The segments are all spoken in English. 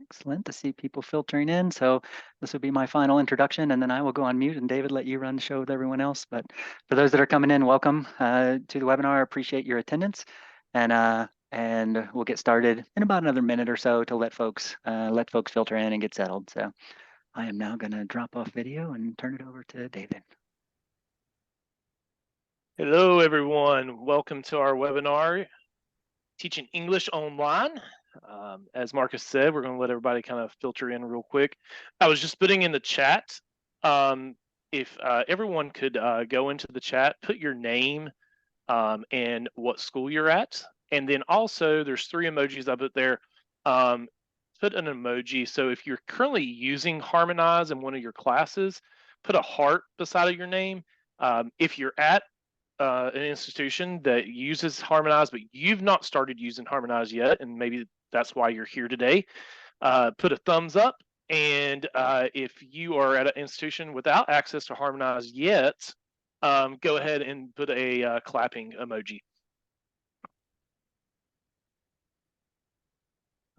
Excellent to see people filtering in. So this will be my final introduction, and then I will go on mute and David, let you run the show with everyone else. But for those that are coming in, welcome to the webinar. I appreciate your attendance, and we'll get started in about another minute or so to let folks filter in and get settled. So I am now going to drop off video and turn it over to David. Hello, everyone. Welcome to our webinar, Teaching English Online. As Marcus said, we're going to let everybody kind of filter in real quick. I was just putting in the chat. If everyone could go into the chat, put your name and what school you're at. And then also there's 3 emojis up there. Put an emoji. So if you're currently using Harmonize in one of your classes, put a heart beside of your name. If you're at an institution that uses Harmonize, but you've not started using Harmonize yet, and maybe that's why you're here today, put a thumbs up. And if you are at an institution without access to Harmonize yet, go ahead and put a clapping emoji.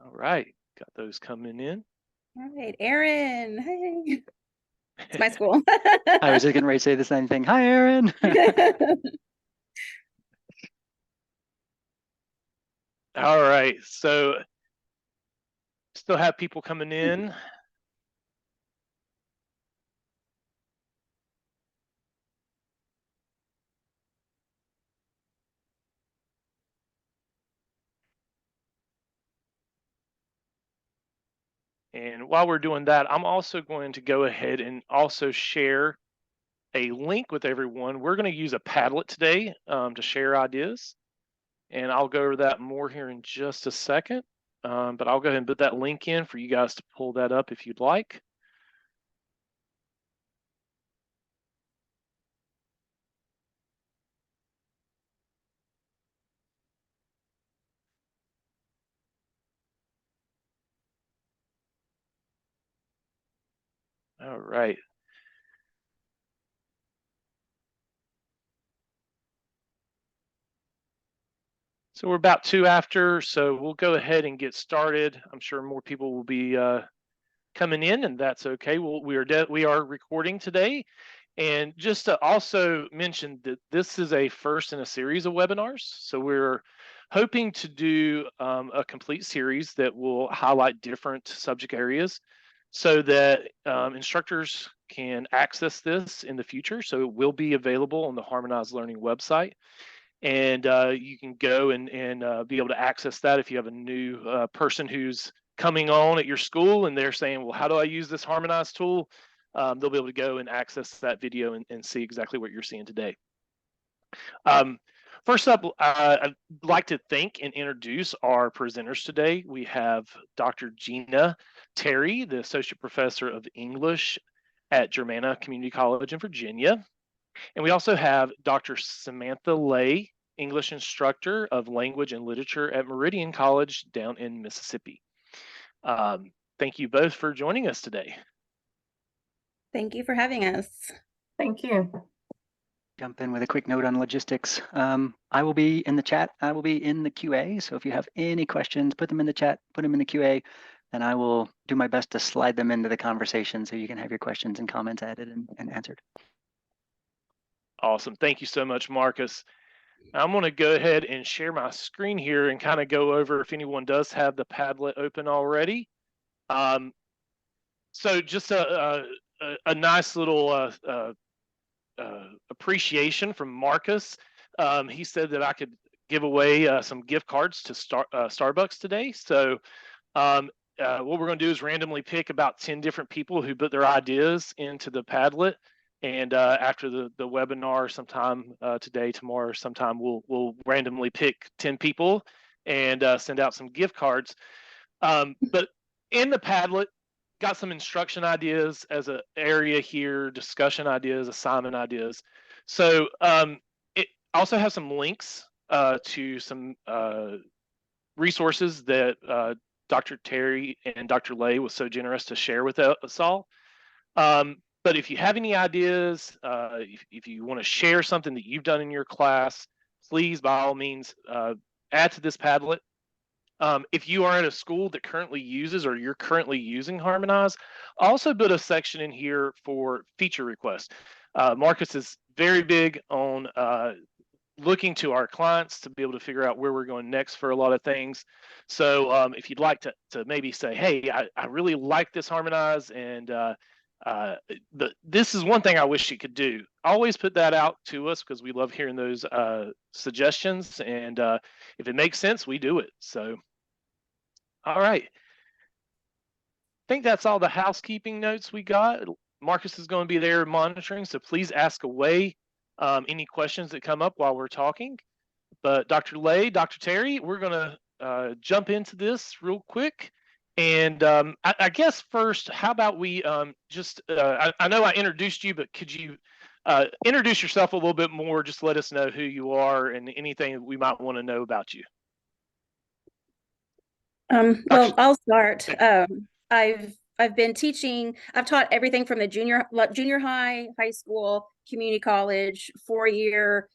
All right, got those coming in. All right, Aaron, hey. It's my school. I was just getting ready to say the same thing. Hi, Aaron. All right, so still have people coming in. And while we're doing that, I'm also going to go ahead and also share a link with everyone. We're going to use a Padlet today to share ideas. And I'll go over that more here in just a second. But I'll go ahead and put that link in for you guys to pull that up if you'd like. All right. So we're about 2 after, so we'll go ahead and get started. I'm sure more people will be coming in, and that's okay. We are recording today. And just to also mention that this is a first in a series of webinars. So we're hoping to do a complete series that will highlight different subject areas so that instructors can access this in the future. So it will be available on the Harmonized Learning website. And you can go and be able to access that if you have a new person who's coming on at your school and they're saying, well, how do I use this Harmonized tool? They'll be able to go and access that video and see exactly what you're seeing today. First up, I'd like to thank and introduce our presenters today. We have Dr. Gina Terry, the Associate Professor of English at Germanna Community College in Virginia. And we also have Dr. Samantha Lay, English instructor of language and literature at Meridian College down in Mississippi. Thank you both for joining us today. Thank you for having us. Thank you. Jump in with a quick note on logistics. I will be in the chat. I will be in the QA. So if you have any questions, put them in the chat, put them in the QA, and I will do my best to slide them into the conversation so you can have your questions and comments added and answered. Awesome. Thank you so much, Marcus. I'm going to go ahead and share my screen here and kind of go over if anyone does have the Padlet open already. So just a nice little appreciation from Marcus. He said that I could give away some gift cards to Starbucks today. So what we're going to do is randomly pick about 10 different people who put their ideas into the Padlet. And after the webinar sometime today, tomorrow, sometime, we'll randomly pick 10 people and send out some gift cards. But in the Padlet, got some instruction ideas as an area here, discussion ideas, assignment ideas. So it also has some links to some resources that Dr. Terry and Dr. Lay was so generous to share with us all. But if you have any ideas, if you want to share something that you've done in your class, please, by all means, add to this Padlet. If you are at a school that currently uses or you're currently using Harmonize, I also put a section in here for feature requests. Marcus is very big on looking to our clients to be able to figure out where we're going next for a lot of things. So if you'd like to maybe say, hey, I really like this Harmonize, and this is one thing I wish it could do. Always put that out to us because we love hearing those suggestions. And if it makes sense, we do it. So, all right. I think that's all the housekeeping notes we got. Marcus is going to be there monitoring, so please ask away any questions that come up while we're talking. But Dr. Lay, Dr. Terry, we're going to jump into this real quick. And I guess first, how about we I know I introduced you, but could you introduce yourself a little bit more? Just let us know who you are and anything that we might want to know about you. Well, I'll start. I've been teaching. I've taught everything from the junior high, high school, community college, 4-year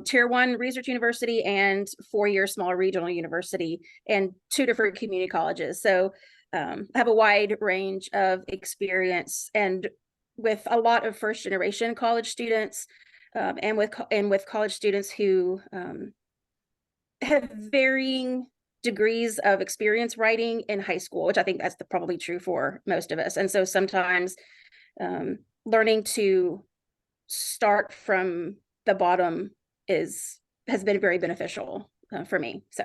tier 1 research university, and 4-year small regional university, and 2 different community colleges. So I have a wide range of experience, and with a lot of first generation college students, and with college students who have varying degrees of experience writing in high school, which I think that's probably true for most of us. And so sometimes learning to start from the bottom has been very beneficial for me. So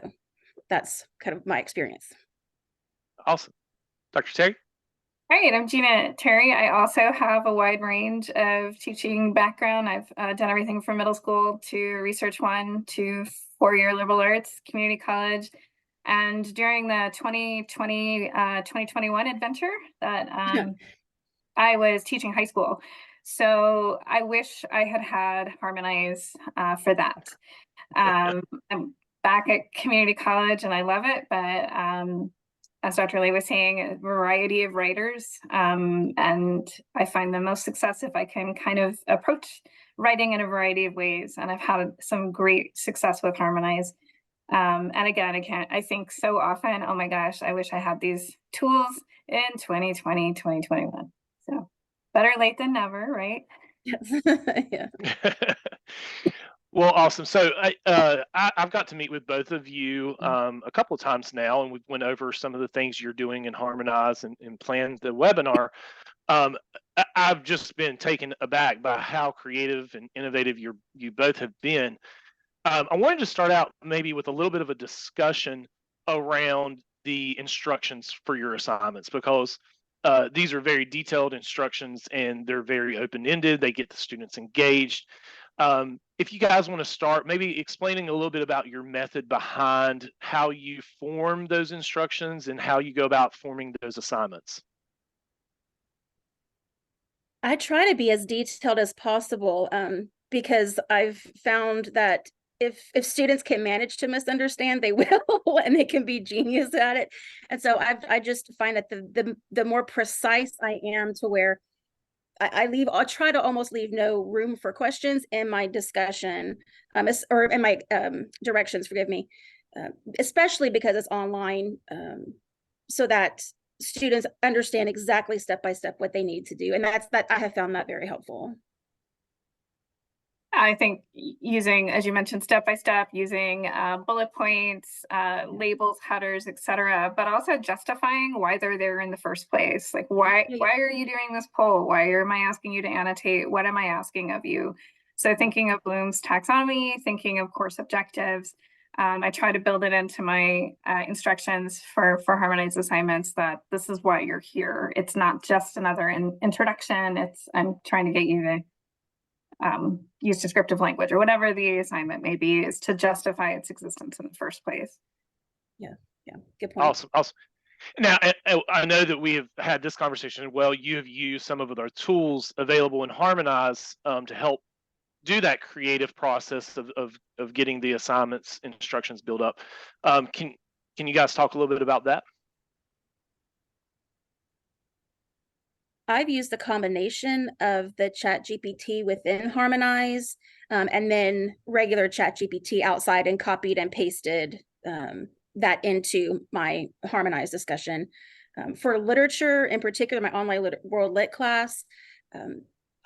that's kind of my experience. Awesome. Dr. Terry? Right, I'm Gina Terry. I also have a wide range of teaching background. I've done everything from middle school to Research 1 to 4-year liberal arts, community college. And during the 2021 adventure that I was teaching high school. So I wish I had Harmonize for that. I'm back at community college and I love it, but as Dr. Lay was saying, a variety of writers, and I find the most success if I can kind of approach writing in a variety of ways. And I've had some great success with Harmonize. And again, I think so often, oh my gosh, I wish I had these tools in 2020, 2021. So better late than never, right? Yes. Yeah. Well, awesome. So I've got to meet with both of you a couple of times now, and we went over some of the things you're doing in Harmonize and planned the webinar. I've just been taken aback by how creative and innovative you both have been. I wanted to start out maybe with a little bit of a discussion around the instructions for your assignments, because these are very detailed instructions and they're very open-ended. They get the students engaged. If you guys want to start maybe explaining a little bit about your method behind how you form those instructions and how you go about forming those assignments. I try to be as detailed as possible, because I've found that if students can manage to misunderstand, they will, and they can be genius at it. And so I just find that the more precise I am, to where I'll try to almost leave no room for questions in my discussion, or in my directions, forgive me, especially because it's online, so that students understand exactly step by step what they need to do. And I have found that very helpful. I think using, as you mentioned, step by step, using bullet points, labels, headers, etc., but also justifying why they're there in the first place. Like, why are you doing this poll? Why am I asking you to annotate? What am I asking of you? So thinking of Bloom's taxonomy, thinking of course objectives. I try to build it into my instructions for Harmonize assignments, that this is why you're here. It's not just another introduction. I'm trying to get you to use descriptive language, or whatever the assignment may be, is to justify its existence in the first place. Yeah, good point. Awesome. Now, I know that we have had this conversation. Well, you have used some of our tools available in Harmonize to help do that creative process of getting the assignments instructions built up. Can you guys talk a little bit about that? I've used the combination of the ChatGPT within Harmonize, and then regular ChatGPT outside, and copied and pasted that into my harmonized discussion. For literature in particular, my online World Lit class,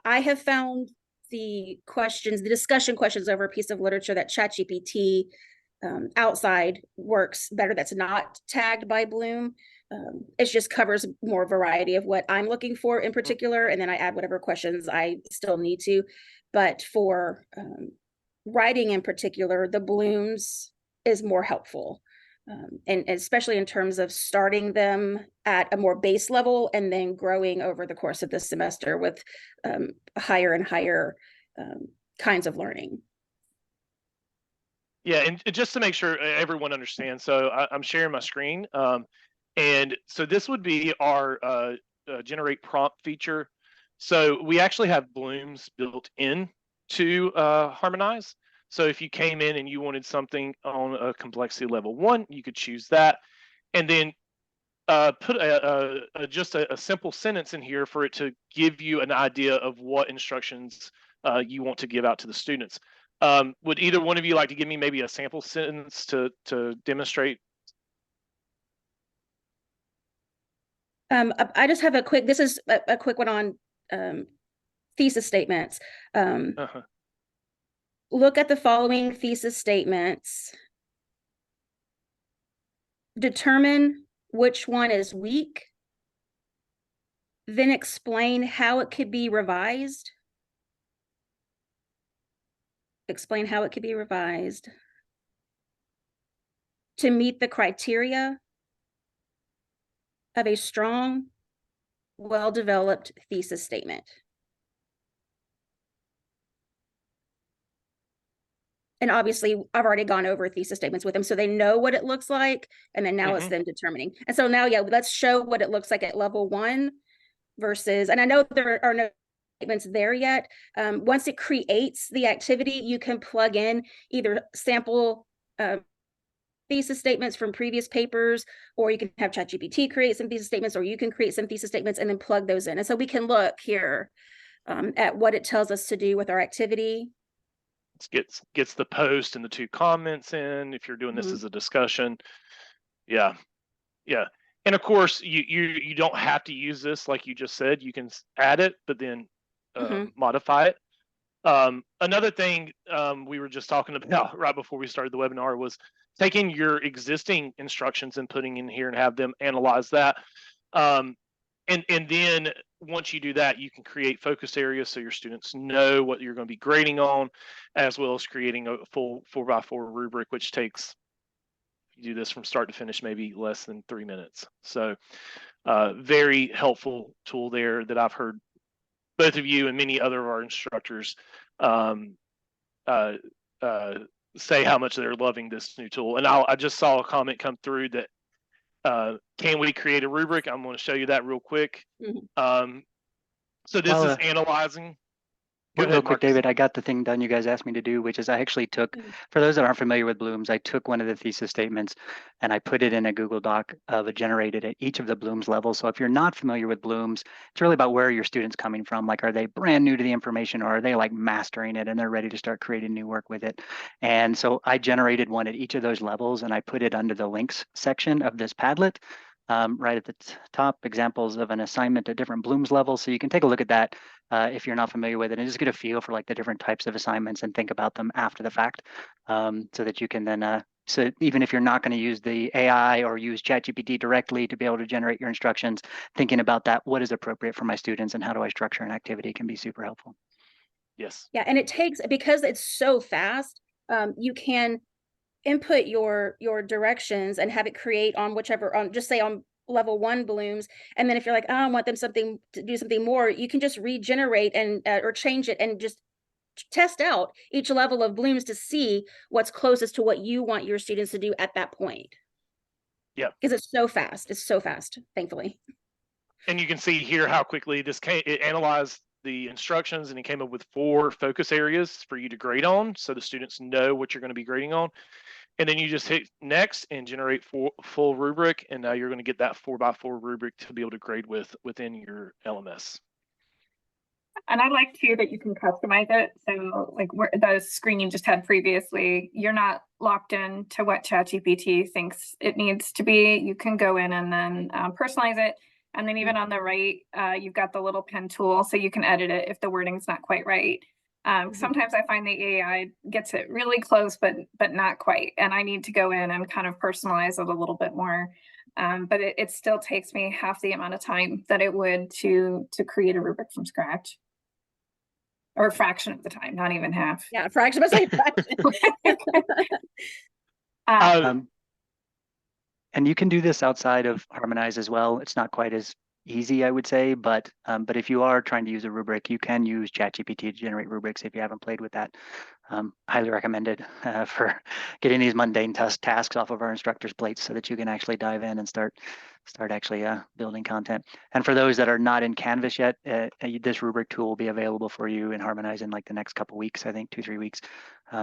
I have found the discussion questions over a piece of literature that ChatGPT outside works better, that's not tagged by Bloom. It just covers more variety of what I'm looking for in particular, and then I add whatever questions I still need to. But for writing in particular, the Blooms is more helpful. And especially in terms of starting them at a more base level and then growing over the course of the semester with higher and higher kinds of learning. Yeah, and just to make sure everyone understands, so I'm sharing my screen, and so this would be our generate prompt feature. So we actually have Blooms built in to Harmonize. So if you came in and you wanted something on a complexity level 1, you could choose that, and then put just a simple sentence in here for it to give you an idea of what instructions you want to give out to the students. Would either one of you like to give me maybe a sample sentence to demonstrate? I just have this is a quick one on thesis statements. Look at the following thesis statements. Determine which one is weak. Then explain how it could be revised. Explain how it could be revised to meet the criteria of a strong, well-developed thesis statement. And obviously, I've already gone over thesis statements with them, so they know what it looks like. And then now it's them determining. And so now, yeah, let's show what it looks like at level 1 versus, and I know there are no statements there yet. Once it creates the activity, you can plug in either sample thesis statements from previous papers, or you can have ChatGPT create some thesis statements, or you can create some thesis statements and then plug those in. And so we can look here at what it tells us to do with our activity. Gets the post and the 2 comments in if you're doing this as a discussion. Yeah. And of course, you don't have to use this like you just said. You can add it, but then modify it. Another thing we were just talking about right before we started the webinar was taking your existing instructions and putting in here and have them analyze that. And then once you do that, you can create focus areas so your students know what you're going to be grading on, as well as creating a full 4x4 rubric, which takes, if you do this from start to finish, maybe less than 3 minutes. So very helpful tool there that I've heard both of you and many other of our instructors say how much they're loving this new tool. And I just saw a comment come through that can we create a rubric? I'm going to show you that real quick. So this is analyzing. Real quick, David, I got the thing done you guys asked me to do, which is I actually took, for those that aren't familiar with Blooms, I took one of the thesis statements and I put it in a Google Doc that generated at each of the Blooms levels. So if you're not familiar with Blooms, it's really about where your students coming from. Like, are they brand new to the information, or are they like mastering it and they're ready to start creating new work with it? And so I generated one at each of those levels and I put it under the links section of this Padlet. Right at the top, examples of an assignment at different Blooms levels. So you can take a look at that if you're not familiar with it, and just get a feel for like the different types of assignments and think about them after the fact, so that you can then, so even if you're not going to use the AI or use ChatGPT directly to be able to generate your instructions, thinking about that, what is appropriate for my students and how do I structure an activity, can be super helpful. Yes. Yeah, and it takes, because it's so fast, you can input your directions and have it create on whichever, on just say on level 1 Blooms, and then if you're like, oh, I want them to do something more, you can just regenerate and or change it and just test out each level of Blooms to see what's closest to what you want your students to do at that point. Yeah, because it's so fast, thankfully. And you can see here how quickly it analyzed the instructions, and it came up with 4 focus areas for you to grade on, so the students know what you're going to be grading on. And then you just hit next and generate full rubric, and now you're going to get that 4x4 rubric to be able to grade within your LMS. And I like too that you can customize it. So like the screen you just had previously, you're not locked in to what ChatGPT thinks it needs to be, you can go in and then personalize it. And then even on the right, you've got the little pen tool, so you can edit it if the wording's not quite right. Sometimes I find the AI gets it really close, but not quite. And I need to go in and kind of personalize it a little bit more. But it still takes me half the amount of time that it would to create a rubric from scratch. Or a fraction of the time, not even half. Yeah, fraction, but say fraction. And you can do this outside of Harmonize as well. It's not quite as easy, I would say, but if you are trying to use a rubric, you can use ChatGPT to generate rubrics if you haven't played with that. Highly recommended for getting these mundane tasks off of our instructors' plates so that you can actually dive in and start actually building content. And for those that are not in Canvas yet, this rubric tool will be available for you in Harmonize in like the next couple weeks, I think 2-3 weeks.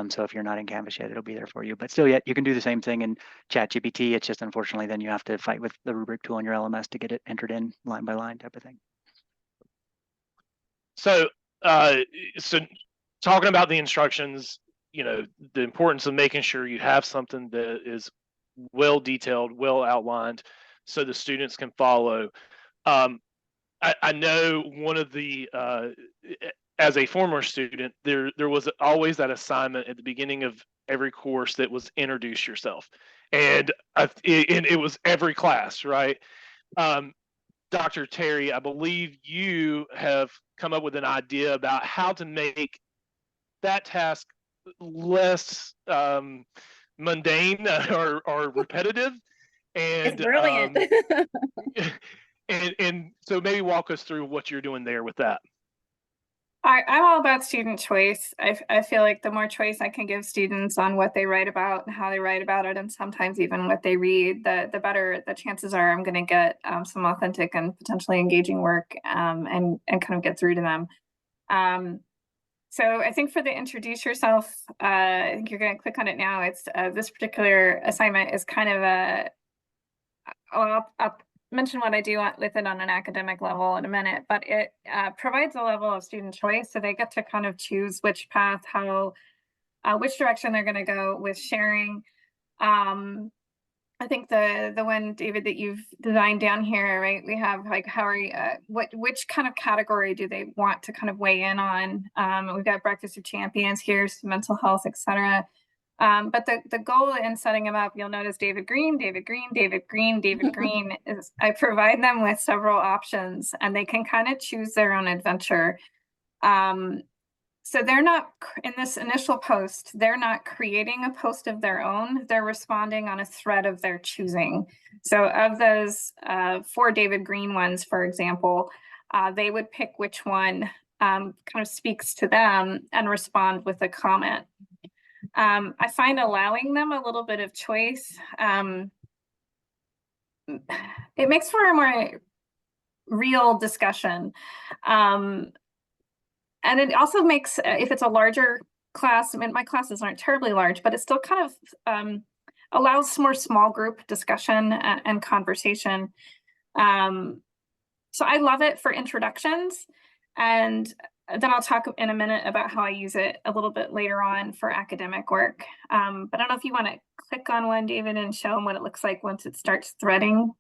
So if you're not in Canvas yet, it'll be there for you. But still, yet you can do the same thing in ChatGPT. It's just unfortunately then you have to fight with the rubric tool in your LMS to get it entered in line by line type of thing. So, so talking about the instructions, you know, the importance of making sure you have something that is well detailed, well outlined, so the students can follow. I know one of the as a former student, there was always that assignment at the beginning of every course that was introduce yourself, and it was every class, right? Dr. Terry, I believe you have come up with an idea about how to make that task less mundane or repetitive. And It's brilliant. and so maybe walk us through what you're doing there with that. I'm all about student choice. I feel like the more choice I can give students on what they write about and how they write about it, and sometimes even what they read, the better the chances are I'm going to get some authentic and potentially engaging work and kind of get through to them. So I think for the introduce yourself, I think you're going to click on it now. It's this particular assignment is kind of I'll mention what I do with it on an academic level in a minute, but it provides a level of student choice. So they get to kind of choose which path, which direction they're going to go with sharing. I think the one, David, that you've designed down here, right? We have like, how are you, which kind of category do they want to kind of weigh in on? We've got Breakfast of Champions here, mental health, etc. But the goal in setting them up, you'll notice David Green, David Green, David Green, David Green, is I provide them with several options and they can kind of choose their own adventure. So they're not, in this initial post, they're not creating a post of their own, they're responding on a thread of their choosing. So of those 4 David Green ones, for example, they would pick which one kind of speaks to them and respond with a comment. I find allowing them a little bit of choice, it makes for a more real discussion. And it also makes, if it's a larger class, I mean, my classes aren't terribly large, but it still kind of allows more small group discussion and conversation. So I love it for introductions. And then I'll talk in a minute about how I use it a little bit later on for academic work. But I don't know if you want to click on one, David, and show them what it looks like once it starts threading.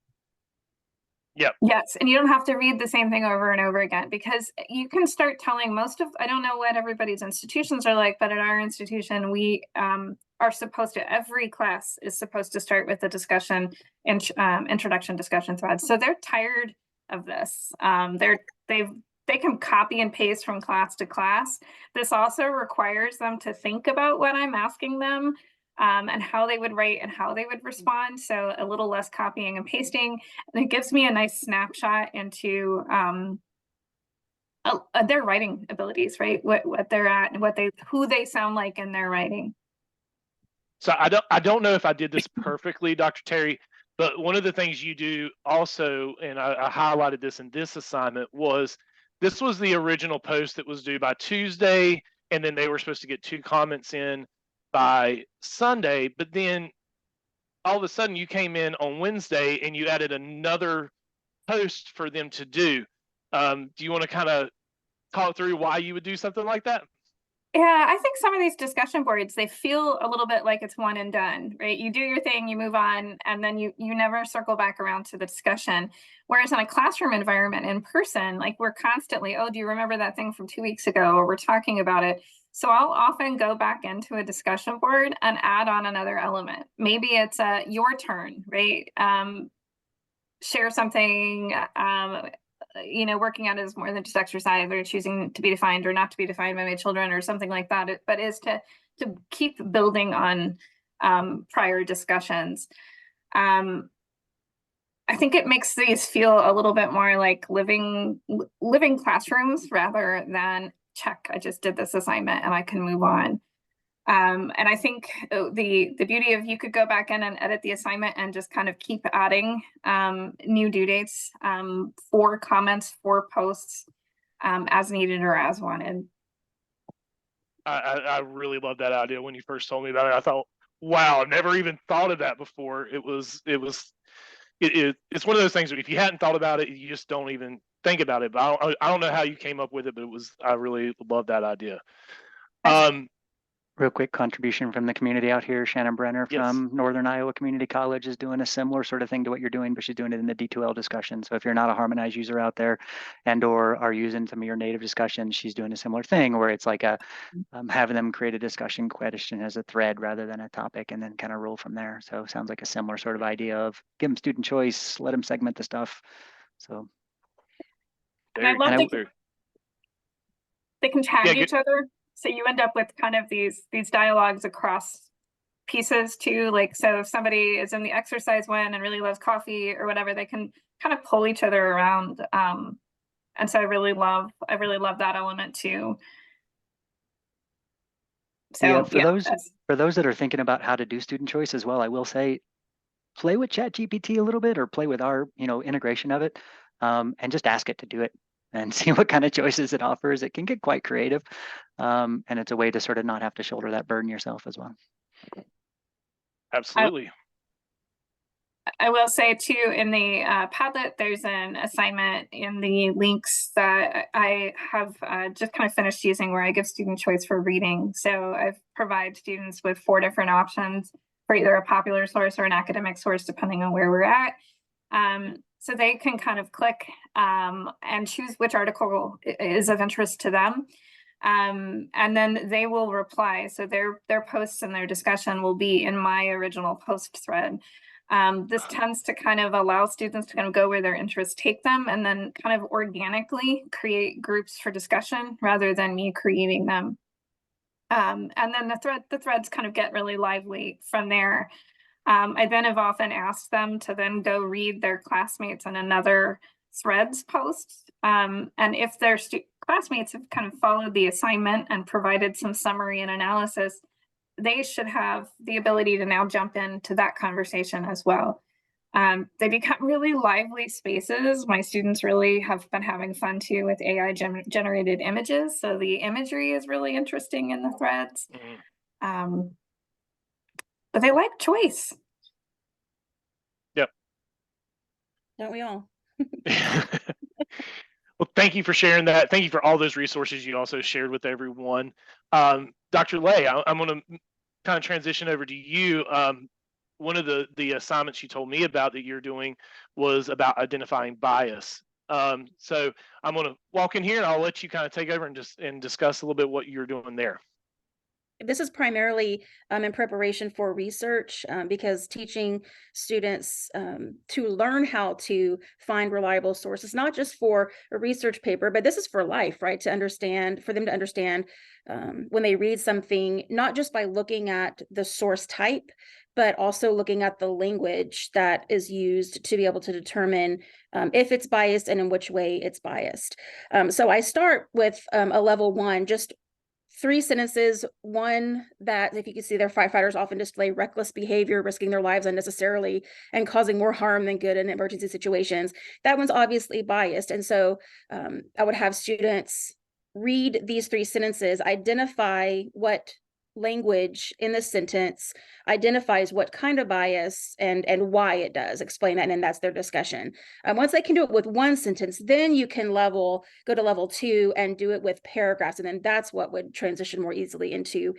Yep. Yes, and you don't have to read the same thing over and over again, because you can start telling I don't know what everybody's institutions are like, but at our institution, we are supposed to, every class is supposed to start with a discussion, introduction discussion thread. So they're tired of this. They can copy and paste from class to class. This also requires them to think about what I'm asking them. And how they would write and how they would respond. So a little less copying and pasting. And it gives me a nice snapshot into their writing abilities, right? What they're at and who they sound like in their writing. So I don't know if I did this perfectly, Dr. Terry, but one of the things you do also, and I highlighted this in this assignment, this was the original post that was due by Tuesday, and then they were supposed to get 2 comments in by Sunday, but then all of a sudden you came in on Wednesday and you added another post for them to do. Do you want to kind of talk through why you would do something like that? Yeah, I think some of these discussion boards, they feel a little bit like it's one and done, right? You do your thing, you move on, and then you never circle back around to the discussion. Whereas in a classroom environment in person, like we're constantly, oh, do you remember that thing from 2 weeks ago? Or we're talking about it. So I'll often go back into a discussion board and add on another element. Maybe it's your turn, right? Share something, working out is more than just exercise or choosing to be defined or not to be defined by my children or something like that, but is to keep building on prior discussions. I think it makes these feel a little bit more like living classrooms rather than check, I just did this assignment and I can move on. And I think the beauty of, you could go back in and edit the assignment and just kind of keep adding new due dates for comments, for posts as needed or as wanted. I really love that idea. When you first told me about it, I thought, wow, I've never even thought of that before. It's one of those things that if you hadn't thought about it, you just don't even think about it. But I don't know how you came up with it, but I really love that idea. Real quick contribution from the community out here. Shannon Brenner from Northern Iowa Community College is doing a similar sort of thing to what you're doing, but she's doing it in the D2L discussion. So if you're not a harmonized user out there and or are using some of your native discussions, she's doing a similar thing where it's like having them create a discussion question as a thread rather than a topic and then kind of roll from there. So sounds like a similar sort of idea of give them student choice, let them segment the stuff. So. And I love they can tag each other. So you end up with kind of these dialogues across pieces too. Like, so if somebody is in the exercise one and really loves coffee or whatever, they can kind of pull each other around. And so I really love that element too. So yeah, for those that are thinking about how to do student choice as well, I will say, play with ChatGPT a little bit or play with our, integration of it, and just ask it to do it and see what kind of choices it offers. It can get quite creative. And it's a way to sort of not have to shoulder that burden yourself as well. Absolutely. I will say too, in the Padlet, there's an assignment in the links that I have just kind of finished using where I give student choice for reading. So I've provided students with 4 different options for either a popular source or an academic source, depending on where we're at. So they can kind of click and choose which article is of interest to them. And then they will reply. So their posts and their discussion will be in my original post thread. This tends to kind of allow students to kind of go where their interests take them and then kind of organically create groups for discussion rather than me creating them. And then the threads kind of get really lively from there. I then have often asked them to then go read their classmates in another threads post. And if their classmates have kind of followed the assignment and provided some summary and analysis, they should have the ability to now jump into that conversation as well. They become really lively spaces. My students really have been having fun too with AI generated images. So the imagery is really interesting in the threads. But they like choice. Yep. Don't we all? Well, thank you for sharing that. Thank you for all those resources you also shared with everyone. Dr. Lay, I'm going to kind of transition over to you. One of the assignments you told me about that you're doing was about identifying bias. So I'm going to walk in here and I'll let you kind of take over and discuss a little bit what you're doing there. This is primarily in preparation for research because teaching students to learn how to find reliable sources, not just for a research paper, but this is for life, right? For them to understand when they read something, not just by looking at the source type, but also looking at the language that is used to be able to determine if it's biased and in which way it's biased. So I start with a level 1, just 3 sentences. One, that if you can see, their firefighters often display reckless behavior, risking their lives unnecessarily and causing more harm than good in emergency situations. That one's obviously biased. And so I would have students read these 3 sentences, identify what language in the sentence identifies what kind of bias and why it does, explain that, and then that's their discussion. Once they can do it with one sentence, then you can go to level 2 and do it with paragraphs, and then that's what would transition more easily into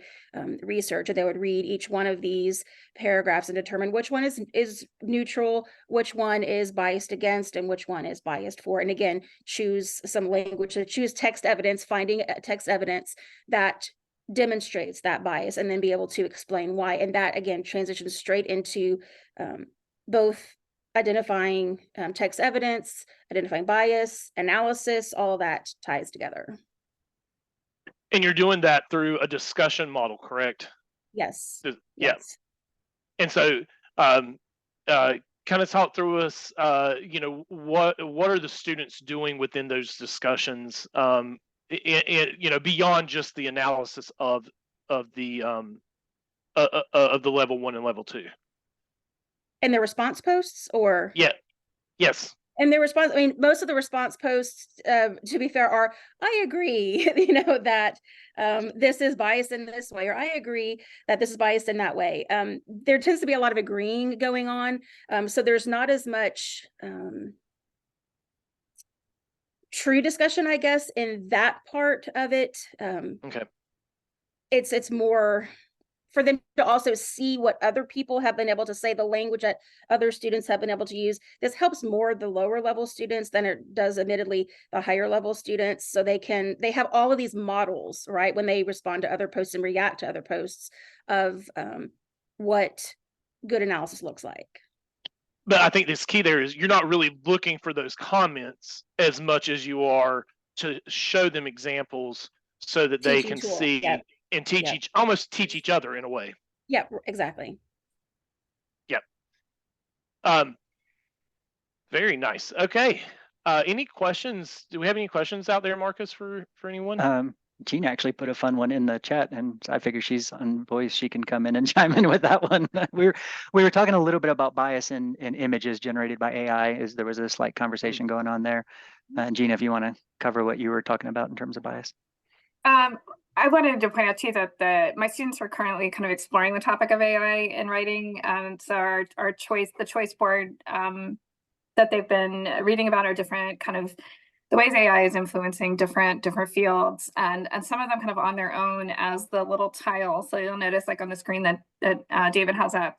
research. And they would read each one of these paragraphs and determine which one is neutral, which one is biased against, and which one is biased for. And again, choose some language, so choose text evidence, finding text evidence that demonstrates that bias, and then be able to explain why. And that again transitions straight into both identifying text evidence, identifying bias, analysis, all of that ties together. And you're doing that through a discussion model, correct? Yes. Yeah. Yes. And so kind of talk through us, what are the students doing within those discussions, beyond just the analysis of the level 1 and level 2. And the response posts, or yes. And their response, I mean, most of the response posts, to be fair, are, I agree, that this is biased in this way, or I agree that this is biased in that way. There tends to be a lot of agreeing going on. So there's not as much true discussion, I guess, in that part of it. Okay. It's more for them to also see what other people have been able to say, the language that other students have been able to use. This helps more the lower level students than it does, admittedly, the higher level students. So they have all of these models, right, when they respond to other posts and react to other posts of what good analysis looks like. But I think this key there is you're not really looking for those comments as much as you are to show them examples so that they can see. Yep. And almost teach each other in a way. Yeah, exactly. Yep. Very nice. Okay. Any questions? Do we have any questions out there, Marcus, for anyone? Gina actually put a fun one in the chat, and I figure she's on voice. She can come in and chime in with that one. We were talking a little bit about bias in images generated by AI. There was a slight conversation going on there. Gina, if you want to cover what you were talking about in terms of bias. I wanted to point out too that my students are currently kind of exploring the topic of AI in writing. So the choice board that they've been reading about are different kind of the ways AI is influencing different fields, and some of them kind of on their own as the little tile. So you'll notice, like on the screen that David has up,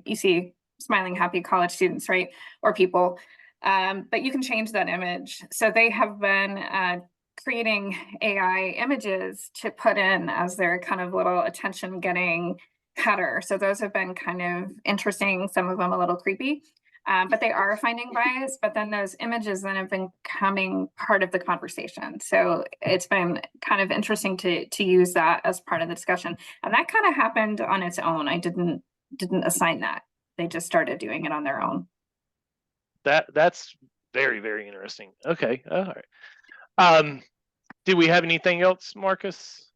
you see smiling, happy college students, right, or people. But you can change that image. So they have been creating AI images to put in as their kind of little attention getting header. So those have been kind of interesting, some of them a little creepy, but they are finding bias, but then those images then have been becoming part of the conversation. So it's been kind of interesting to use that as part of the discussion. And that kind of happened on its own. I didn't assign that. They just started doing it on their own. That's very, very interesting. Okay. All right. Do we have anything else, Marcus?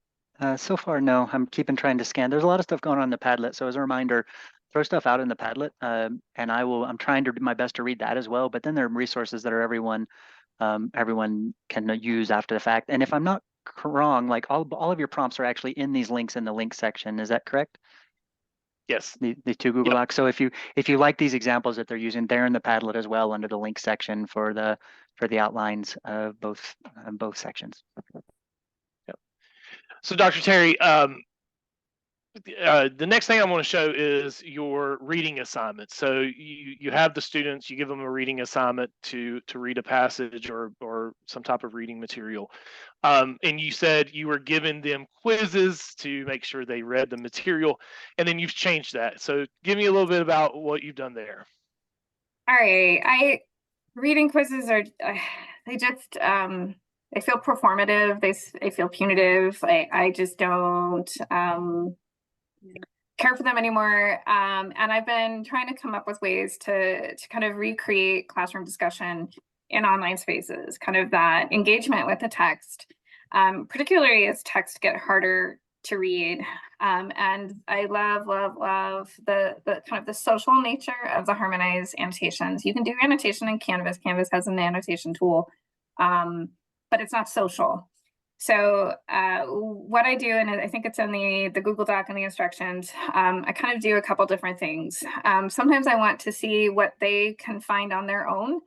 So far, no. I'm trying to scan. There's a lot of stuff going on in the Padlet. So as a reminder, throw stuff out in the Padlet, and I'm trying to do my best to read that as well. But then there are resources that are everyone can use after the fact. And if I'm not wrong, like all of your prompts are actually in these links in the link section. Is that correct? Yes. The two Google Docs. So if you like these examples that they're using, they're in the Padlet as well under the link section for the outlines of both sections. Yep. So Dr. Terry, the next thing I want to show is your reading assignment. So you have the students, you give them a reading assignment to read a passage or some type of reading material. And you said you were giving them quizzes to make sure they read the material, and then you've changed that. So give me a little bit about what you've done there. All right. Reading quizzes are, they just, they feel performative. They feel punitive. I just don't care for them anymore. And I've been trying to come up with ways to kind of recreate classroom discussion in online spaces, kind of that engagement with the text, particularly as texts get harder to read. And I love the kind of the social nature of the harmonized annotations. You can do annotation in Canvas. Canvas has an annotation tool, but it's not social. So what I do, and I think it's in the Google Doc and the instructions, I kind of do a couple different things. Sometimes I want to see what they can find on their own.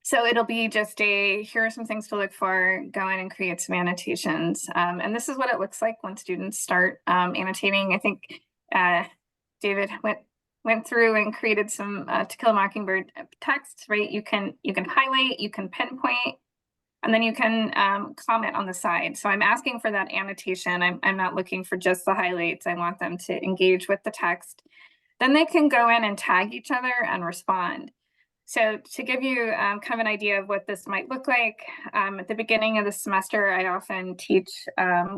So it'll be just here are some things to look for, go in and create some annotations. And this is what it looks like when students start annotating. I think David went through and created some To Kill a Mockingbird text, right? You can highlight, you can pinpoint, and then you can comment on the side. So I'm asking for that annotation. I'm not looking for just the highlights. I want them to engage with the text. Then they can go in and tag each other and respond. So to give you kind of an idea of what this might look like, at the beginning of the semester, I often teach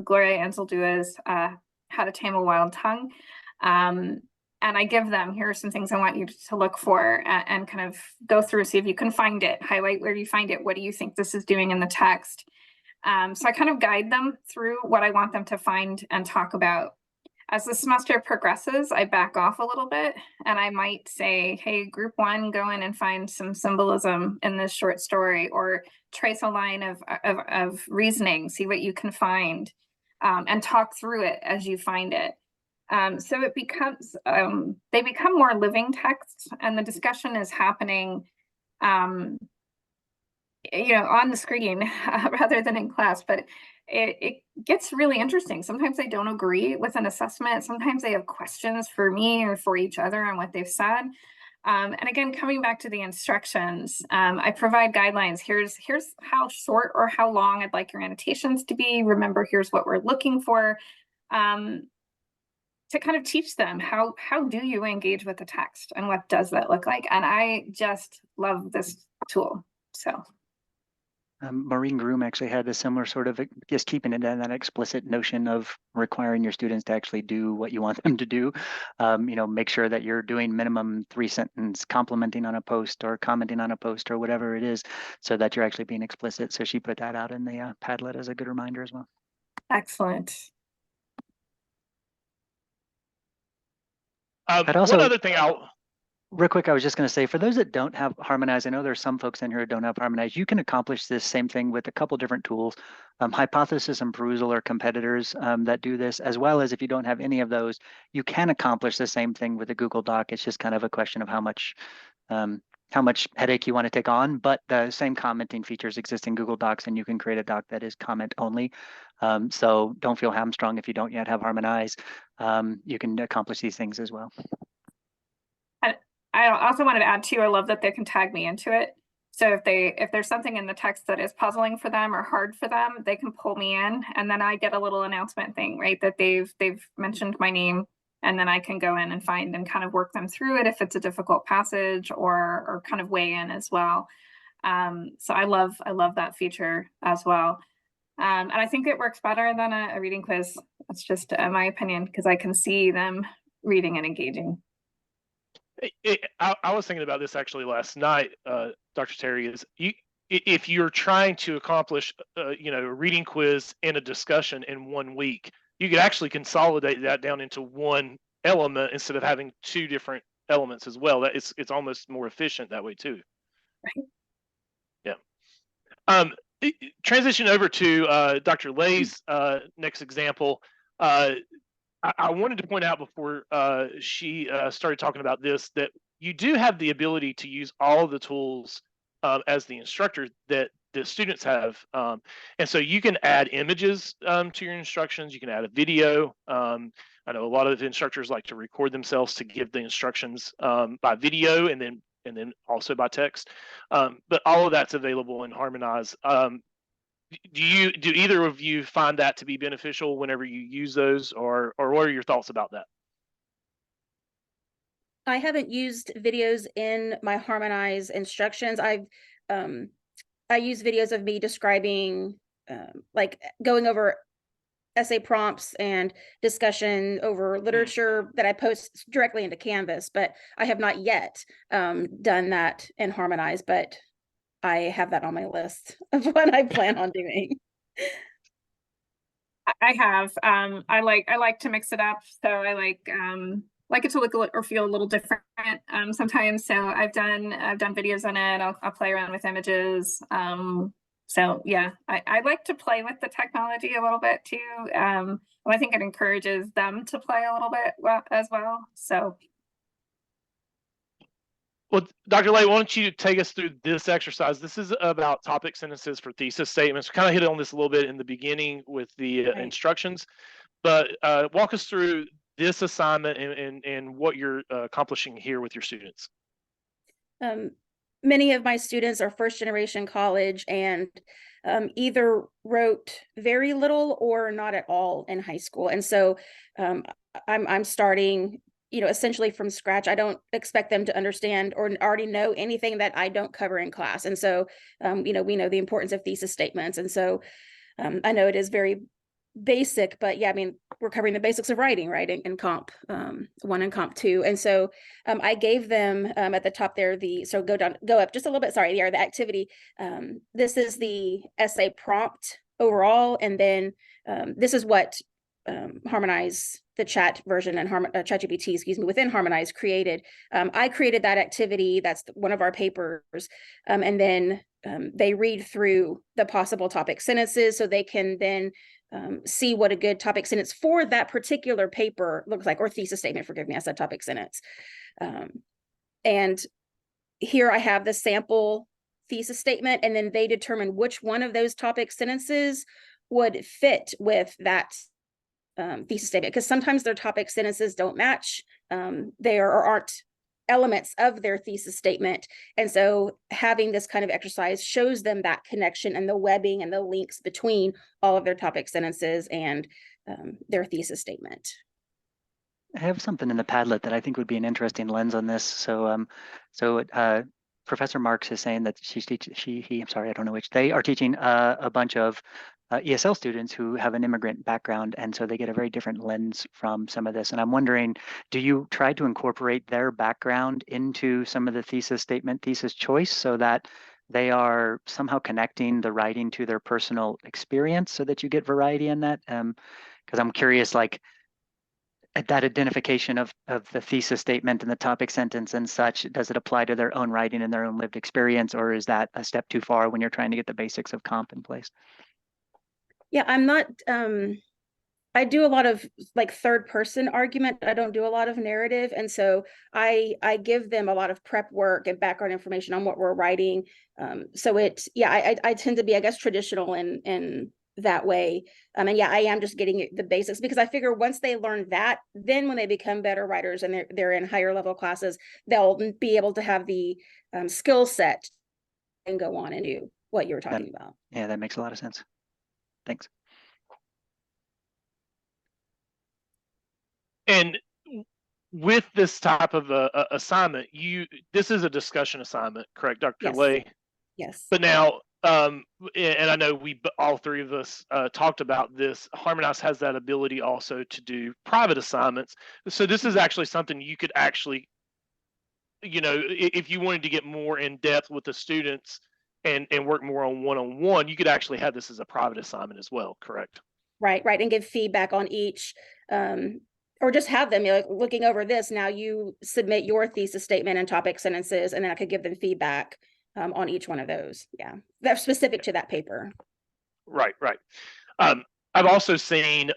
Gloria Anzaldua's How to Tame a Wild Tongue. And I give them, here are some things I want you to look for, and kind of go through, see if you can find it, highlight where you find it, what do you think this is doing in the text? So I kind of guide them through what I want them to find and talk about. As the semester progresses, I back off a little bit and I might say, hey, group one, go in and find some symbolism in this short story, or trace a line of reasoning, see what you can find, and talk through it as you find it. So it becomes, they become more living texts, and the discussion is happening, you know, on the screen rather than in class, but it gets really interesting. Sometimes they don't agree with an assessment. Sometimes they have questions for me or for each other on what they've said. And again, coming back to the instructions, I provide guidelines. Here's how short or how long I'd like your annotations to be. Remember, here's what we're looking for. To kind of teach them how do you engage with the text and what does that look like. And I just love this tool. So Maureen Groom actually had a similar sort of just keeping it in that explicit notion of requiring your students to actually do what you want them to do. You know, make sure that you're doing minimum 3-sentence complimenting on a post or commenting on a post or whatever it is, so that you're actually being explicit. So she put that out in the Padlet as a good reminder as well. excellent. I'd also, one other thing real quick, I was just going to say, for those that don't have Harmonize, I know there's some folks in here who don't have Harmonize. You can accomplish this same thing with a couple different tools. Hypothesis and Perusal are competitors that do this, as well as if you don't have any of those, you can accomplish the same thing with a Google Doc. It's just kind of a question of how much headache you want to take on, but the same commenting features exist in Google Docs, and you can create a doc that is comment only. So don't feel hamstrung if you don't yet have Harmonize. You can accomplish these things as well. I also wanted to add too, I love that they can tag me into it. So if there's something in the text that is puzzling for them or hard for them, they can pull me in, and then I get a little announcement thing, right? That they've mentioned my name, and then I can go in and find and kind of work them through it if it's a difficult passage, or kind of weigh in as well. So I love that feature as well. And I think it works better than a reading quiz. That's just my opinion, because I can see them reading and engaging. I was thinking about this actually last night, Dr. Terry, is if you're trying to accomplish, you know, a reading quiz and a discussion in 1 week, you could actually consolidate that down into one element instead of having 2 different elements as well. That it's almost more efficient that way too. Right. Yeah. Transition over to Dr. Lay's next example. I wanted to point out before she started talking about this, that you do have the ability to use all of the tools as the instructor that the students have. And so you can add images to your instructions. You can add a video. I know a lot of instructors like to record themselves to give the instructions by video and then also by text. But all of that's available in Harmonize. Do either of you find that to be beneficial whenever you use those, or what are your thoughts about that? I haven't used videos in my Harmonize instructions. I use videos of me describing, like going over essay prompts and discussion over literature that I post directly into Canvas, but I have not yet done that in Harmonize, but I have that on my list of what I plan on doing. I have. I like to mix it up. So I like it to look or feel a little different sometimes. So I've done videos on it. I'll play around with images. So yeah, I like to play with the technology a little bit too. I think it encourages them to play a little bit as well. So. Well, Dr. Lay, why don't you take us through this exercise? This is about topic sentences for thesis statements. We kind of hit on this a little bit in the beginning with the instructions, but walk us through this assignment and what you're accomplishing here with your students. Many of my students are first generation college and either wrote very little or not at all in high school. And so I'm starting, essentially from scratch. I don't expect them to understand or already know anything that I don't cover in class. And so, we know the importance of thesis statements. And so I know it is very basic, but yeah, I mean, we're covering the basics of writing, right? In comp 1 and comp 2. And so I gave them at the top there, so go up just a little bit, sorry, the activity. This is the essay prompt overall. And then this is what Harmonize, the chat version, and ChatGPT, within Harmonize created. I created that activity. That's one of our papers. And then they read through the possible topic sentences so they can then see what a good topic sentence for that particular paper looks like, or thesis statement, forgive me, I said topic sentence. And here I have the sample thesis statement, and then they determine which one of those topic sentences would fit with that thesis statement, because sometimes their topic sentences don't match. There aren't elements of their thesis statement. And so having this kind of exercise shows them that connection and the webbing and the links between all of their topic sentences and their thesis statement. I have something in the Padlet that I think would be an interesting lens on this. So, Professor Marks is saying that they are teaching a bunch of ESL students who have an immigrant background, and so they get a very different lens from some of this. And I'm wondering, do you try to incorporate their background into some of the thesis statement, thesis choice, so that they are somehow connecting the writing to their personal experience so that you get variety in that? Because I'm curious, like, at that identification of the thesis statement and the topic sentence and such, does it apply to their own writing and their own lived experience, or is that a step too far when you're trying to get the basics of comp in place? Yeah, I'm not, I do a lot of like third person argument. I don't do a lot of narrative. And so I give them a lot of prep work and background information on what we're writing. So I tend to be, I guess, traditional in that way. And yeah, I am just getting the basics, because I figure once they learn that, then when they become better writers and they're in higher level classes, they'll be able to have the skill set and go on and do what you were talking about. Yeah, that makes a lot of sense. Thanks. And with this type of assignment, this is a discussion assignment, correct, Dr. Yes. Lay? Yes. But now, and I know all three of us talked about this, Harmonize has that ability also to do private assignments. So this is actually something you could actually, if you wanted to get more in depth with the students and work more on one-on-one, you could actually have this as a private assignment as well, correct? Right, and give feedback on each, or just have them, like, looking over this. Now you submit your thesis statement and topic sentences, and then I could give them feedback on each one of those. Yeah, that's specific to that paper. Right. I've also seen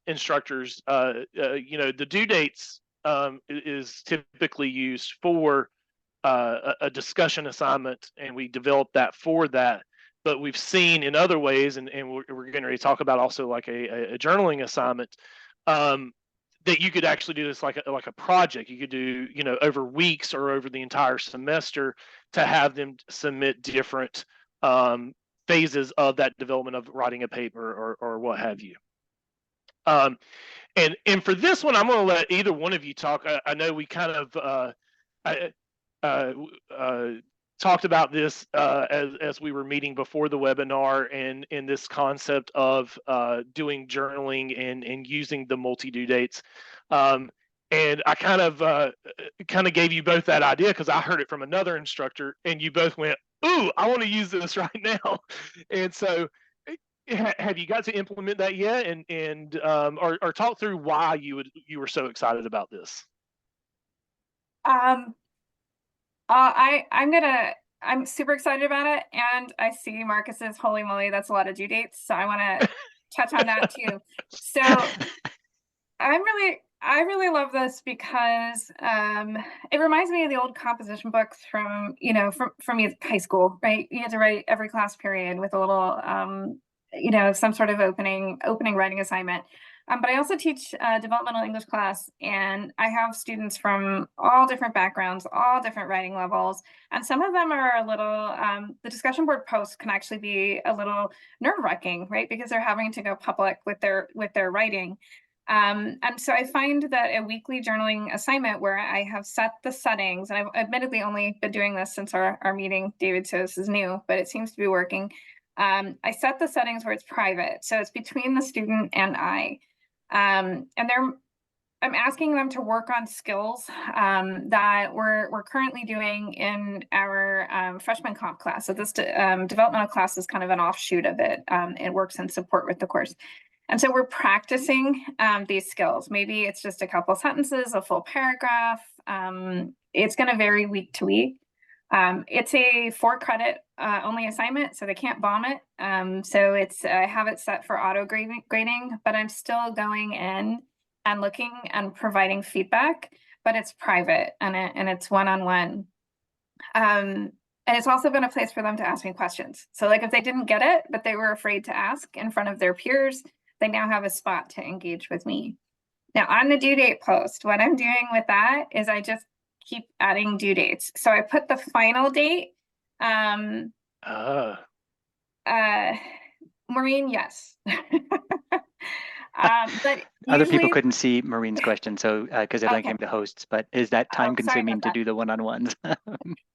instructors, the due dates is typically used for a discussion assignment, and we develop that for that. But we've seen in other ways, and we're going to talk about also like a journaling assignment, that you could actually do this like a project. You could do, over weeks or over the entire semester, to have them submit different phases of that development of writing a paper or what have you. And for this one, I'm going to let either one of you talk. I know we kind of talked about this as we were meeting before the webinar, and in this concept of doing journaling and using the multi-due dates. And I kind of gave you both that idea because I heard it from another instructor, and you both went, "Ooh, I want to use this right now." And so, have you got to implement that yet? Or talk through why you were so excited about this. I'm gonna I'm super excited about it. And I see Marcus's, holy moly, that's a lot of due dates. So I want to touch on that too. So I really love this because it reminds me of the old composition books from, you know, from high school, right? You had to write every class period with a little, you know, some sort of opening writing assignment. But I also teach developmental English class, and I have students from all different backgrounds, all different writing levels, and some of them are a little, the discussion board posts can actually be a little nerve-wracking, right? Because they're having to go public with their writing. And so I find that a weekly journaling assignment where I have set the settings, and I've admittedly only been doing this since our meeting, David, so this is new, but it seems to be working. I set the settings where it's private, so it's between the student and I. And I'm asking them to work on skills that we're currently doing in our freshman comp class. So this developmental class is kind of an offshoot of it. It works in support with the course. And so we're practicing these skills. Maybe it's just a couple sentences, a full paragraph. It's going to vary week to week. It's a 4-credit only assignment, so they can't bomb it. So I have it set for auto grading, but I'm still going in and looking and providing feedback, but it's private and it's one-on-one. And it's also been a place for them to ask me questions. So like if they didn't get it, but they were afraid to ask in front of their peers, they now have a spot to engage with me. Now on the due date post, what I'm doing with that is I just keep adding due dates. So I put the final date. Maureen, yes. But other people usually, couldn't see Maureen's question, so because it only okay. came to hosts, but is that time Sorry consuming about to that. do the one-on-ones?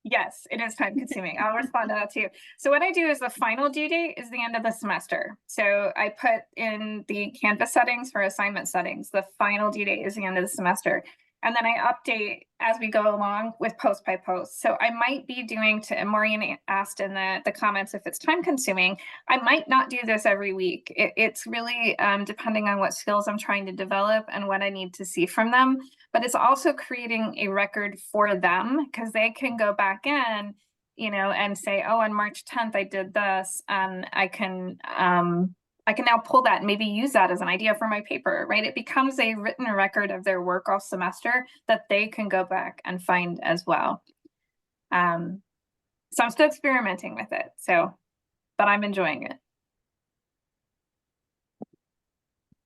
Yes, it is time consuming. I'll respond to that too. So what I do is the final due date is the end of the semester. So I put in the Canvas settings for assignment settings. The final due date is the end of the semester. And then I update as we go along with post by post. So I might be doing, and Maureen asked in the comments if it's time consuming, I might not do this every week. It's really depending on what skills I'm trying to develop and what I need to see from them. But it's also creating a record for them because they can go back in, you know, and say, oh, on March 10th, I did this, and I can now pull that and maybe use that as an idea for my paper, right? It becomes a written record of their work all semester that they can go back and find as well. So I'm still experimenting with it. But I'm enjoying it.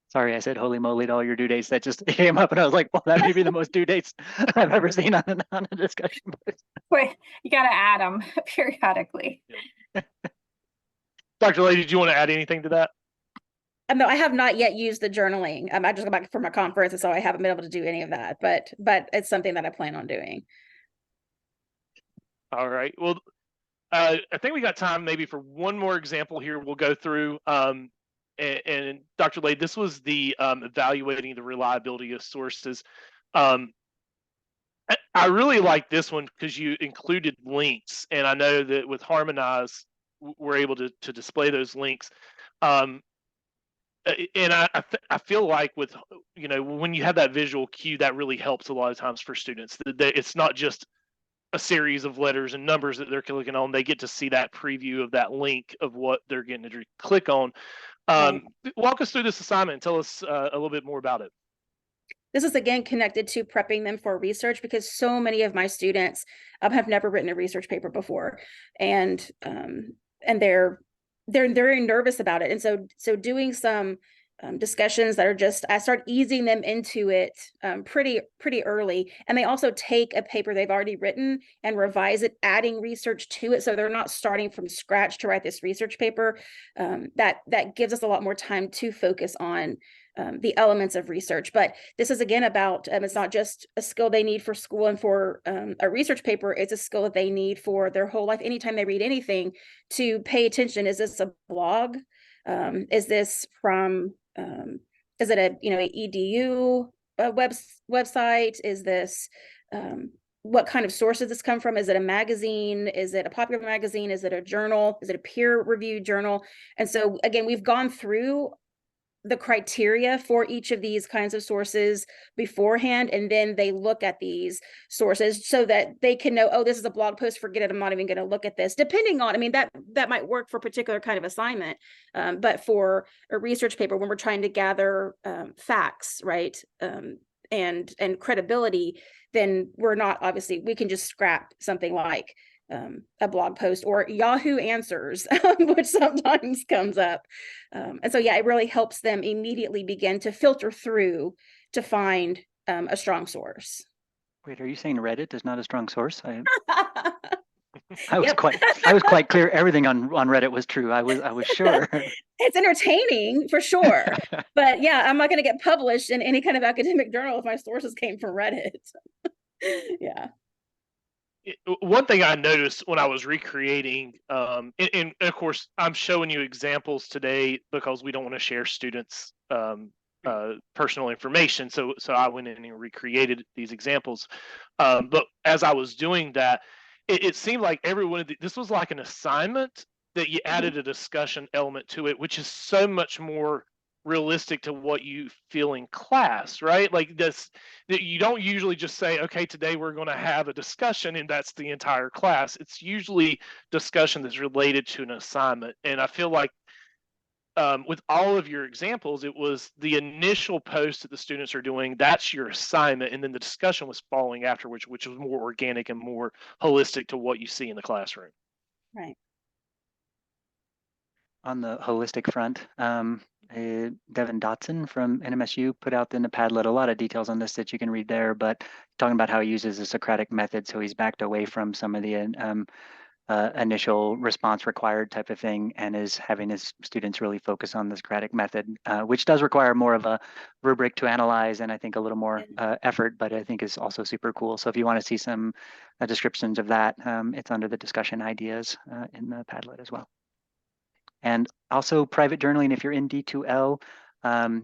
Sorry, I said holy moly to all your due dates. That just came up and I was like, well, that may be the most due dates I've ever seen on a discussion board. Wait, you got to add them periodically. Dr. Lady, did you want to add anything to that? No, I have not yet used the journaling. I just got back from a conference, and so I haven't been able to do any of that. But it's something that I plan on doing. All right. Well, I think we got time maybe for one more example here. We'll go through. And Dr. Lade, this was the evaluating the reliability of sources. I really like this one because you included links, and I know that with Harmonize, we're able to display those links. And I feel like with, you know, when you have that visual cue, that really helps a lot of times for students. It's not just a series of letters and numbers that they're clicking on. They get to see that preview of that link of what they're getting to click on. Walk us through this assignment and tell us a little bit more about it. This is again connected to prepping them for research because so many of my students have never written a research paper before, and they're very nervous about it. And so doing some discussions that are just, I start easing them into it pretty early. And they also take a paper they've already written and revise it, adding research to it. So they're not starting from scratch to write this research paper. That gives us a lot more time to focus on the elements of research. But this is again about, it's not just a skill they need for school and for a research paper, it's a skill that they need for their whole life. Anytime they read anything, to pay attention. Is this a blog? Is this from, is it a, a EDU website? Is this, what kind of source does this come from? Is it a magazine? Is it a popular magazine? Is it a journal? Is it a peer-reviewed journal? And so again, we've gone through the criteria for each of these kinds of sources beforehand, and then they look at these sources so that they can know, oh, this is a blog post, forget it, I'm not even going to look at this. Depending on, I mean, that might work for a particular kind of assignment, but for a research paper, when we're trying to gather facts, right, and credibility, then we're not, obviously, we can just scrap something like a blog post or Yahoo Answers, which sometimes comes up. And so, yeah, it really helps them immediately begin to filter through to find a strong source. Wait, are you saying Reddit is not a strong source? I Yep. was quite clear. Everything on Reddit was true. I was sure. It's entertaining for sure, but yeah, I'm not going to get published in any kind of academic journal if my sources came from Reddit. Yeah. One thing I noticed when I was recreating, and of course, I'm showing you examples today because we don't want to share students' personal information. So I went in and recreated these examples. But as I was doing that, it seemed like this was like an assignment that you added a discussion element to it, which is so much more realistic to what you feel in class, right? Like this, that you don't usually just say, okay, today we're going to have a discussion and that's the entire class. It's usually discussion that's related to an assignment. And I feel like with all of your examples, it was the initial post that the students are doing, that's your assignment, and then the discussion was following afterwards, which was more organic and more holistic to what you see in the classroom. Right. On the holistic front, Devin Dotson from NMSU put out in the Padlet a lot of details on this that you can read there, but talking about how he uses the Socratic method. So he's backed away from some of the initial response required type of thing, and is having his students really focus on the Socratic method, which does require more of a rubric to analyze and I think a little more effort, but I think is also super cool. So if you want to see some descriptions of that, it's under the discussion ideas in the Padlet as well. And also private journaling, if you're in D2L,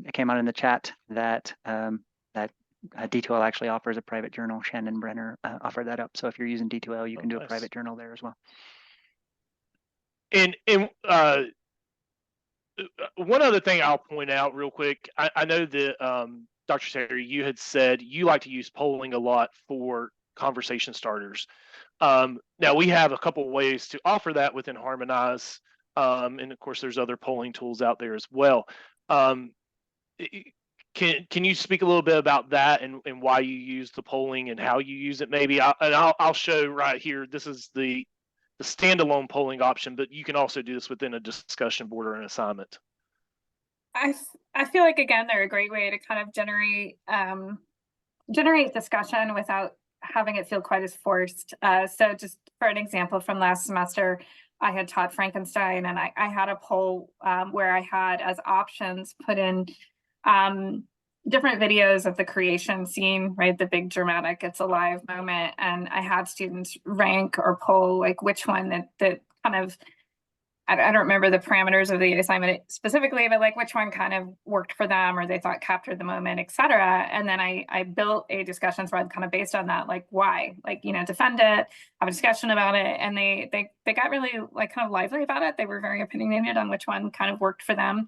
it came out in the chat that D2L actually offers a private journal. Shannon Brenner offered that up. So if you're using D2L, you can do a private journal there as well. And one other thing I'll point out real quick, I know that Dr. Terry, you had said you like to use polling a lot for conversation starters. Now we have a couple ways to offer that within Harmonize. And of course, there's other polling tools out there as well. Can you speak a little bit about that and why you use the polling and how you use it? Maybe I'll show right here. This is the standalone polling option, but you can also do this within a discussion board or an assignment. I feel like, again, they're a great way to kind of generate discussion without having it feel quite as forced. So just for an example from last semester, I had taught Frankenstein, and I had a poll where I had as options put in different videos of the creation scene, right? The big dramatic, it's alive moment. And I had students rank or poll like which one that kind of, I don't remember the parameters of the assignment specifically, but like which one kind of worked for them or they thought captured the moment, et cetera. And then I built a discussion thread kind of based on that, like why, like, you know, defend it, have a discussion about it. And they got really like kind of lively about it. They were very opinionated on which one kind of worked for them.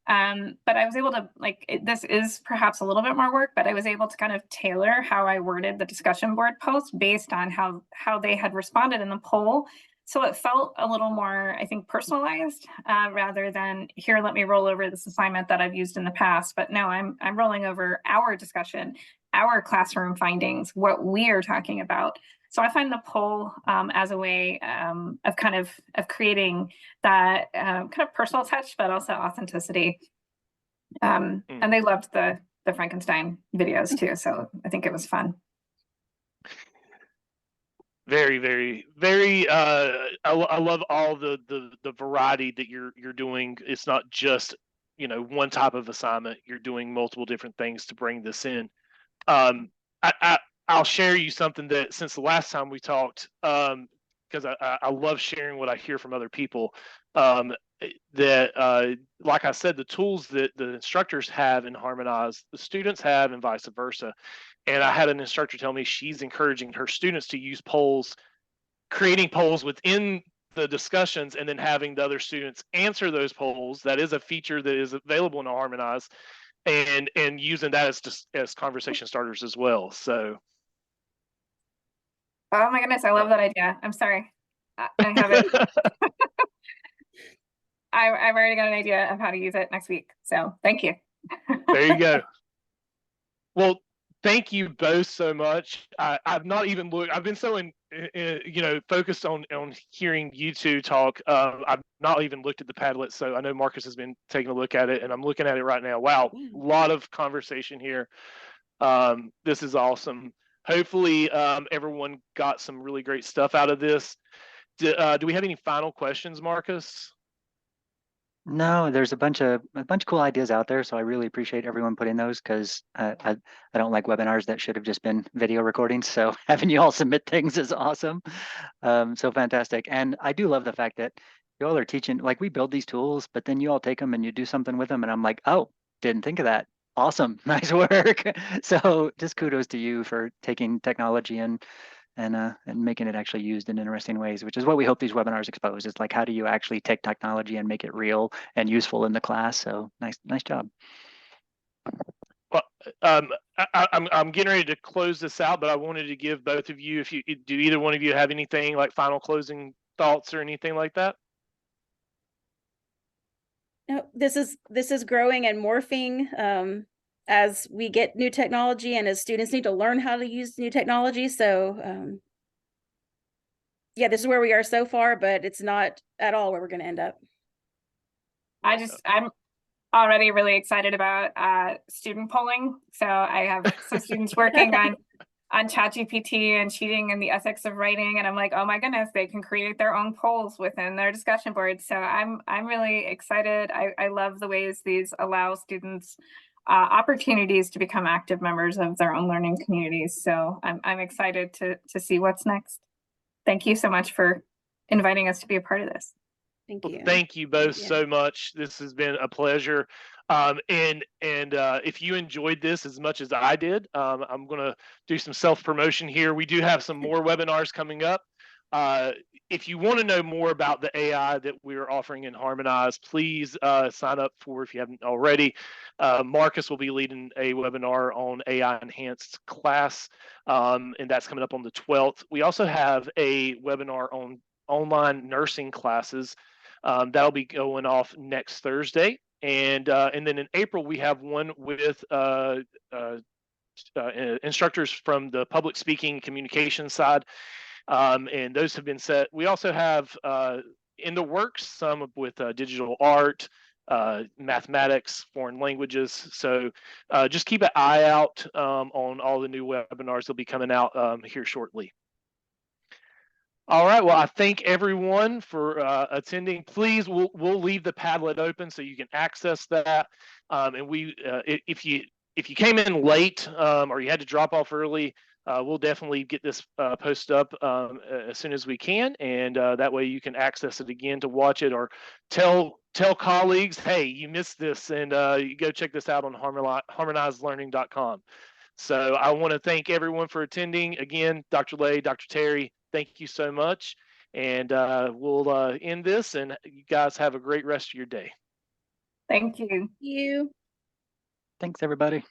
But I was able to, like, this is perhaps a little bit more work, but I was able to kind of tailor how I worded the discussion board post based on how they had responded in the poll. So it felt a little more, I think, personalized rather than here, let me roll over this assignment that I've used in the past. But no, I'm rolling over our discussion, our classroom findings, what we are talking about. So I find the poll as a way of kind of creating that kind of personal touch, but also authenticity. And they loved the Frankenstein videos too. So I think it was fun. Very, very, very. I love all the variety that you're doing. It's not just, you know, one type of assignment. You're doing multiple different things to bring this in. I'll share you something that since the last time we talked, because I love sharing what I hear from other people. That like I said, the tools that the instructors have in Harmonize, the students have, and vice versa. And I had an instructor tell me she's encouraging her students to use polls, creating polls within the discussions and then having the other students answer those polls. That is a feature that is available in Harmonize, and using that as just as conversation starters as well. So Oh my goodness, I love that idea. I'm sorry. I haven't. I've already got an idea of how to use it next week. So thank you. there you go. Well, thank you both so much. I've not even looked. I've been so focused on hearing you two talk. I've not even looked at the Padlet, so I know Marcus has been taking a look at it, and I'm looking at it right now. Wow, a lot of conversation here. This is awesome. Hopefully, everyone got some really great stuff out of this. Do we have any final questions, Marcus? No, there's a bunch of cool ideas out there, so I really appreciate everyone putting those, because I don't like webinars that should have just been video recordings. So having you all submit things is awesome. So fantastic. And I do love the fact that you all are teaching, like, we build these tools, but then you all take them and you do something with them, and I'm like, oh, didn't think of that. Awesome, nice work. So just kudos to you for taking technology and making it actually used in interesting ways, which is what we hope these webinars expose. It's like, how do you actually take technology and make it real and useful in the class? So nice job. Well, I'm getting ready to close this out, but I wanted to give both of you, do either one of you have anything like final closing thoughts or anything like that? No, this is growing and morphing as we get new technology and as students need to learn how to use new technology. So yeah, this is where we are so far, but it's not at all where we're going to end up. I'm already really excited about student polling. So I have some students working on ChatGPT and cheating in the ethics of writing, and I'm like, oh my goodness, they can create their own polls within their discussion boards. So I'm really excited. I love the ways these allow students opportunities to become active members of their own learning communities. So I'm excited to see what's next. Thank you so much for inviting us to be a part of this. Thank you. Thank you both so much. This has been a pleasure. And if you enjoyed this as much as I did, I'm going to do some self-promotion here. We do have some more webinars coming up. If you want to know more about the AI that we're offering in Harmonize, please sign up for, if you haven't already. Marcus will be leading a webinar on AI enhanced class, and that's coming up on the 12th. We also have a webinar on online nursing classes. That'll be going off next Thursday. And then in April, we have one with instructors from the public speaking communication side. And those have been set. We also have in the works some with digital art, mathematics, foreign languages. So just keep an eye out on all the new webinars that'll be coming out here shortly. All right. Well, I thank everyone for attending. Please, we'll leave the Padlet open so you can access that. And if you came in late or you had to drop off early, we'll definitely get this posted up as soon as we can, and that way you can access it again to watch it, or tell colleagues, hey, you missed this, and you go check this out on harmonizedlearning.com. So I want to thank everyone for attending. Again, Dr. Lay, Dr. Terry, thank you so much. And we'll end this, and you guys have a great rest of your day. Thank you. You. Thanks, everybody.